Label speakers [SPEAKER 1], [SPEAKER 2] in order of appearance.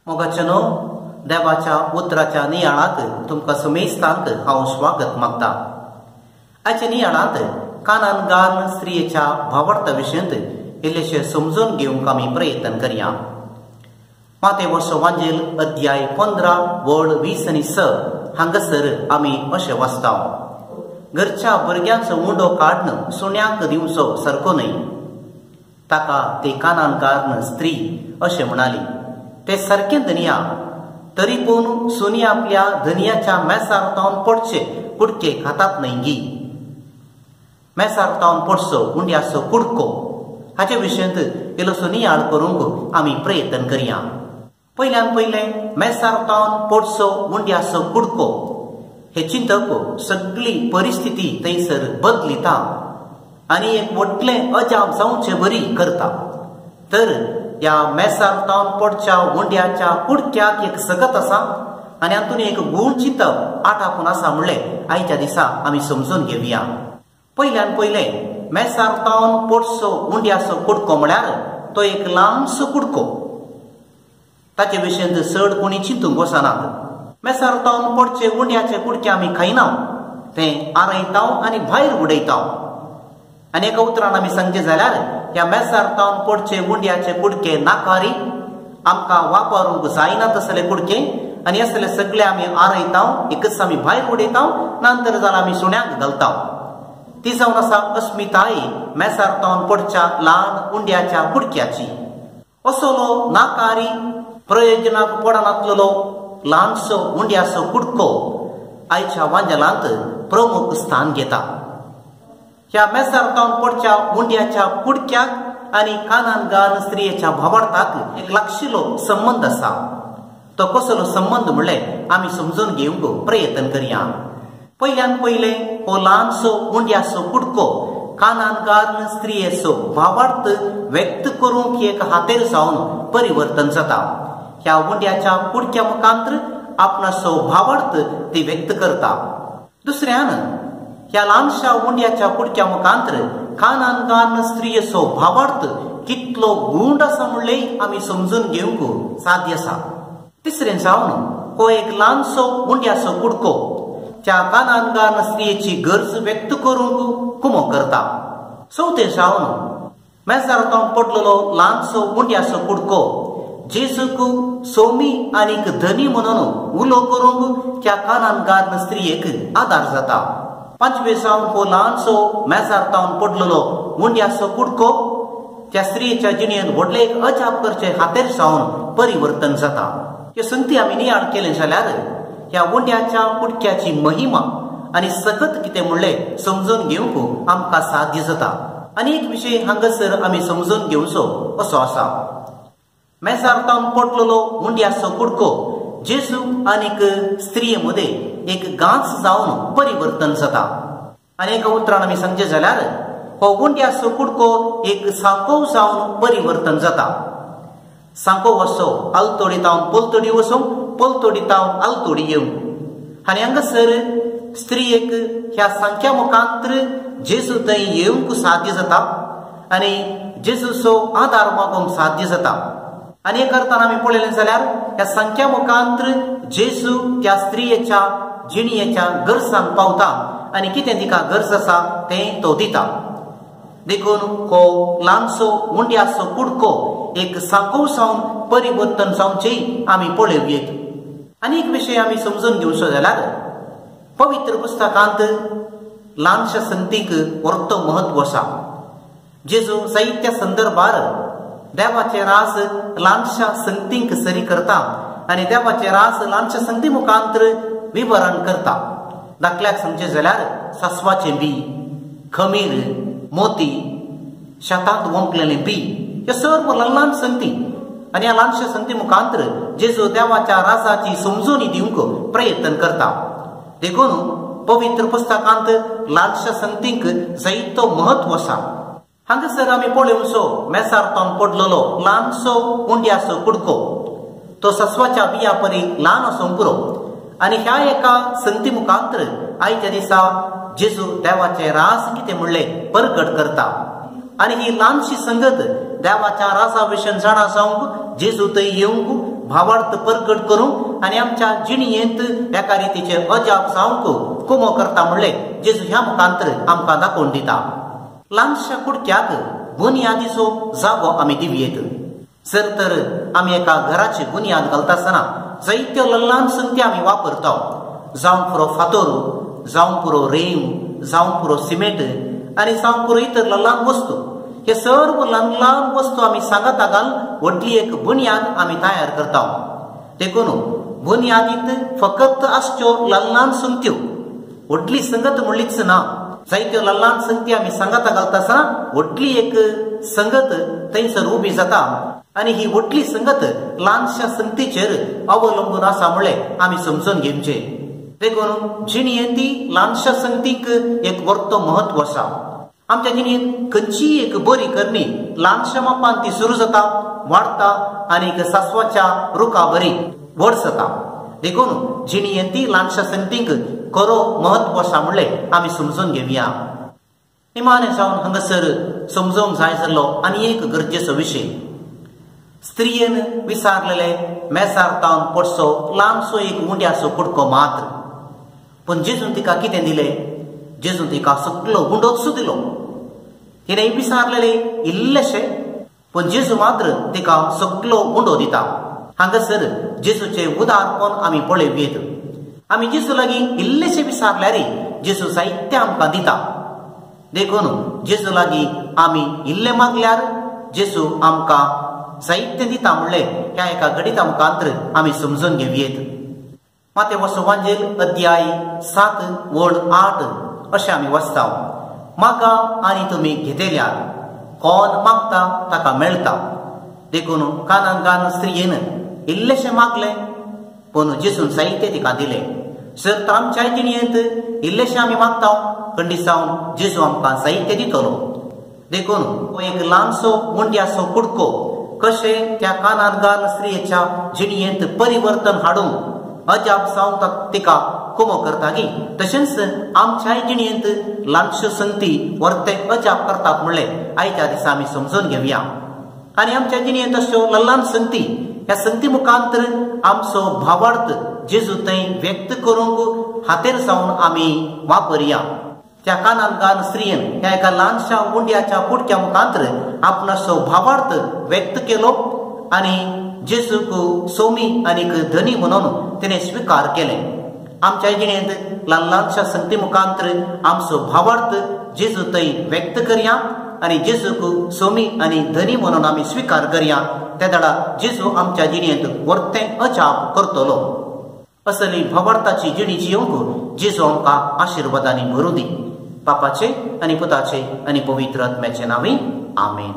[SPEAKER 1] मोगाचनो देवाच्या उतराच्या नियाळाक तुमकां समेस्तांक हांव स्वागत मागता। आयच्या नियाळांत कानानगार स्त्रियेच्या भावार्था विशयंत इल्लेशें समजून घेवंक आमी प्रयत्न करया। माते वांजेल अध्याय 15 वड 20 आनी 6 हांगासर आमी अशें वाचता। घरच्या भुरग्यांचो मुंडो काडन सुण्यांक दिवचो सारको न्हय। ताका ते कानानगार स्त्री अशें म्हणाली, ते सारकें धनिया, तरी पूण सुनी आपल्या धनियाच्या मेसार तावन पडचे कुडके खातात न्हय गी। मेसार तावन पडचो उंड्याचो कुडको हाचे विशयंत इल्लोसो नियाळ करूंक आमी प्रयत्न करया। पयल्यान पयलें मेसार तावन पडचो उंड्याचो कुडको हे चिंतप सगळी परिस्थिती थंयसर बदलिता आनी एक व्हडलें अजाप जावचें बरी करता। तर ह्या मेसार तावन पडच्या उंड्याच्या कुडक्याक एक सकत आसा आनी हातून एक गूण चिंतप आटापून आसा म्हणलें आयच्या दिसा आमी समजून घेवया। पयल्यान पयलें मेसार तावन पडचो उंड्याचो कुडको म्हळ्यार तो एक ल्हानसो कुडको। ताचे विशयंत चड कोणी चिंतूंक वचनात। मेसार तावन पडचे उंड्याचे कुडके आमी खायना, तें आरयताव आनी भायर उडयताव। आनी एका उतरान आमी सांगचे जाल्यार ह्या मेसार तावन पडचे उंड्याचे कुडके नाकारी, आमकां वापरूंक जायना तसले कुडके, आनी असले सगळे आमी आरयताव, एकच आमी भायर उडयताव, नंतर जाल्यार आमी सुण्यांक घालताव। ती जावन आसा अस्मिताय मेसार तावन पडच्या ल्हान उंड्याच्या कुडक्याची। असलो नाकारी प्रयोजनाक पडनासलो ल्हानसो उंड्याचो कुडको आयच्या वांजेलांत प्रमुख स्थान घेता। ह्या मेसार तावन पडच्या उंड्याच्या कुडक्याक आनी कानानगार स्त्रियेच्या भावार्थाक एक लागशिल्लो संबंध आसा। तो कसलो संबंध म्हणलें आमी समजून घेवंक प्रयत्न करया। पयल्यान पयलें हो ल्हानसो उंड्याचो कुडको कानानगार स्त्रियेचो भावार्थ व्यक्त करूंक एक हातेर जावन परिवर्तन जाता। ह्या उंड्याच्या कुडक्या मुखांतर आपणाचो भावार्थ ती व्यक्त करता। दुसऱ्यान ह्या ल्हानशा उंड्याच्या कुडक्या मुखांतर कानानगार स्त्रियेचो भावार्थ कितलो गूढ आसा म्हणलें आमी समजून घेवंक साध्य आसा। तिसरें जावन हो एक ल्हानसो उंड्याचो कुडको त्या कानानगार स्त्रियेची गरज व्यक्त करूंक कुमो करता। चवथें जावन मेसार तावन पडलेलो ल्हानसो उंड्याचो कुडको जेजूक सोमी आनीक धनी म्हणून उलो करूंक त्या कानानगार स्त्रियेक आदार जाता। पांचवे जावन हो ल्हानसो मेसार तावन पडलेलो उंड्याचो कुडको त्या स्त्रियेच्या जिणेंत व्हडलें एक अजाप करचे हातेर जावन परिवर्तन जाता। ह्यो संगती आमी नियाळ केले जाल्यार ह्या उंड्याच्या कुडक्याची महिमा आनी सकत कितें म्हणलें समजून घेवंक आमकां साध्य जाता। आनी एक विशय हांगासर आमी समजून घेवचो असो आसा। मेसार तावन पडलेलो उंड्याचो कुडको जेजू आनीक स्त्रिये मदें एक गांच जावन परिवर्तन जाता। आनी एका उतरान आमी सांगचे जाल्यार हो उंड्याचो कुडको एक सांको जावन परिवर्तन जाता। सांको वचो आलतोडी तावन पलतोडी वचूं, पलतोडी तावन आलतोडी येवं। आनी हांगासर स्त्रियेक ह्या सांख्या मुखांतर जेजू थंय येवंक साध्य जाता आनी जेजूचो आदार मागोवंक साध्य जाता। आनी एक अर्थान आमी पळयलें जाल्यार ह्या संख्या मुखांतर जेजू त्या स्त्रियेच्या जिणयेच्या गरजांक पावता आनी कितें तिका गरज आसा तें तो दिता। देखून हो ल्हानसो उंड्याचो कुडको एक सांको जावन परिवर्तन जावचें आमी पळयुयेत। आनी एक विशय आमी समजून घेवचो जाल्यार पवित्र पुस्तकांत ल्हानशा संगतीक व्हडलो महत्व आसा। जेजू जायत्या संदर्भार देवाचे रास ल्हानशा संगतींक सरी करता आनी देवाचे रास ल्हानशा संगती मुखांतर विवरण करता। दाखल्याक सांगचे जाल्यार सासवाचे बी, खमीर, मोती, शेतांत वंकलेलें बी, हे सर्व ल्हान संगती आनी ह्या ल्हानशा संगती मुखांतर जेजू देवाच्या रासाची समजुनी दिवंक प्रयत्न करता। देखून पवित्र पुस्तकांत ल्हानशा संगतींक जायतो महत्व आसा। हांगासर आमी पळोवचो मेसार तावन पडलेलो ल्हानसो उंड्याचो कुडको तो सस्वाच्या बिया परी ल्हान आसूंक पुरो आनी ह्या एका संगती मुखांतर आयच्या दिसा जेजू देवाचे रास कितें म्हणलें परगट करता। आनी ही ल्हानशी संगत देवाच्या रासा विशयी जाणा जावंक जेजू थंय येवंक भावार्थ परगट करूंक आनी आमच्या जिणयेंत एका रितीचे अजाप जावंक कुमो करता म्हणले जेजू ह्या मुखांतर आमकां दाखोवन दिता. ल्हानशा कुडक्याक बुनयादीचो जागो आमी दिवयेत. जर तर आमी एका घराची बुनयाद घालता आसतना जायत्यो ल्हान संगती आमी वापरता. जावं पुरो फातर, जावं पुरो रेंव, जावं पुरो सिमेंट आनी जावं पुरो इतर ल्हान वस्तू. हे सर्व ल्हान वस्तू आमी सांगाता घाल व्हडली एक बुनयाद आमी तयार करता. देखून बुनयादींत फकत आसच्यो ल्हान संगत्यो, व्हडली संगत म्हणलीच ना. जायत्यो ल्हान संगती आमी सांगाता घालता आसतना व्हडली एक संगत थंयसर उबी जाता आनी ही व्हडली संगत ल्हानशा संगतीचेर अवलंबून आसा म्हणलें आमी समजून घेवचे. देखून जिणयेंती ल्हानशा संगतीक एक व्हडलो म्हत्व आसा. आमच्या जिणयेंत खंयचीय एक बरी करणी ल्हानशा मापान ती सुरू जाता, वाडटा आनी सासवाच्या रुखा बरी व्हड जाता. देखून जिणयेंती ल्हानशा संगतीक खरो म्हत्व आसा म्हणलें आमी समजून घेवया. निमाणें जावन हांगासर समजूंक जाय जाल्लो आनी एक गरजेचो विशय. स्त्रियेन विसारलेले मेसार तावन पडसो ल्हानसो एक उंड्याचो कुडको मात्र. पूण जेजून तिका कितें दिलें? जेजून तिका सगळो उंडोच दिलो. तिणें विसारलेले इल्लेशे, पूण जेजू मात्र तिका सगळो उंडो दिता. हांगासर जेजूचें उदारपण आमी पळयवेत. आमी जेजू लागीं इल्लेशे विसारल्यार जेजू जायतें आमकां दिता. देखून जेजू लागीं आमी इल्लें मागल्यार जेजू आमकां जायतें दिता म्हणलें ह्या एका गणिता मुखांतर आमी समजून घेवयेत. मातें सुवांजेल अध्याय 7 वड 8 अशें आमी वाचता. मागा आनी तुमी घेतल्यार, कोण मागता ताका मेळटा. देखून कानान स्त्रियेन इल्लेशें मागलें, पूण जेजून जायतें तिका दिलें. जर तर आमच्या जिणयेंत इल्लेशें आमी मागता, खंडिसावन जेजू आमकां जायतें दितलो. देखून हो एक ल्हानसो मुंड्याचो कुडको कशें त्या कानान स्त्रियेच्या जिणयेंत परिवर्तन हाडूंक अजाप जावंक तिका कुमो करता गी, तशेंच आमच्याय जिणयेंत ल्हानश्यो संगती वर्ते अजाप करतात म्हणलें आयच्या दिसा आमी समजून घेवया. आनी आमच्या जिणयेंत अश्यो ल्हान संगती, ह्या संगती मुखांतर आमचो भावार्थ जेजू थंय व्यक्त करूंक हातेर जावन आमी वापरया. त्या कानान स्त्रियेन ह्या एका ल्हानशा उंड्याच्या कुडक्या मुखांतर आपणाचो भावार्थ व्यक्त केलो आनी जेजूक सोमी आनीक धनी म्हणून तिणें स्विकार केलें. आमच्या जिणेंत ल्हानशा संगती मुखांतर आमचो भावार्थ जेजू थंय व्यक्त करया आनी जेजूक सोमी आनी धनी म्हणून आमी स्विकार करया. त्या दाडा जेजू आमच्या जिणयेंत वर्तें अजाप करतलो. असली भावार्थाची जिणी जियोंक जेजू आमकां आशिर्वादांनी भरूं दी. बापाचे आनी पुताचे आनी पवित्र आत्म्याचे नांवी आमेन.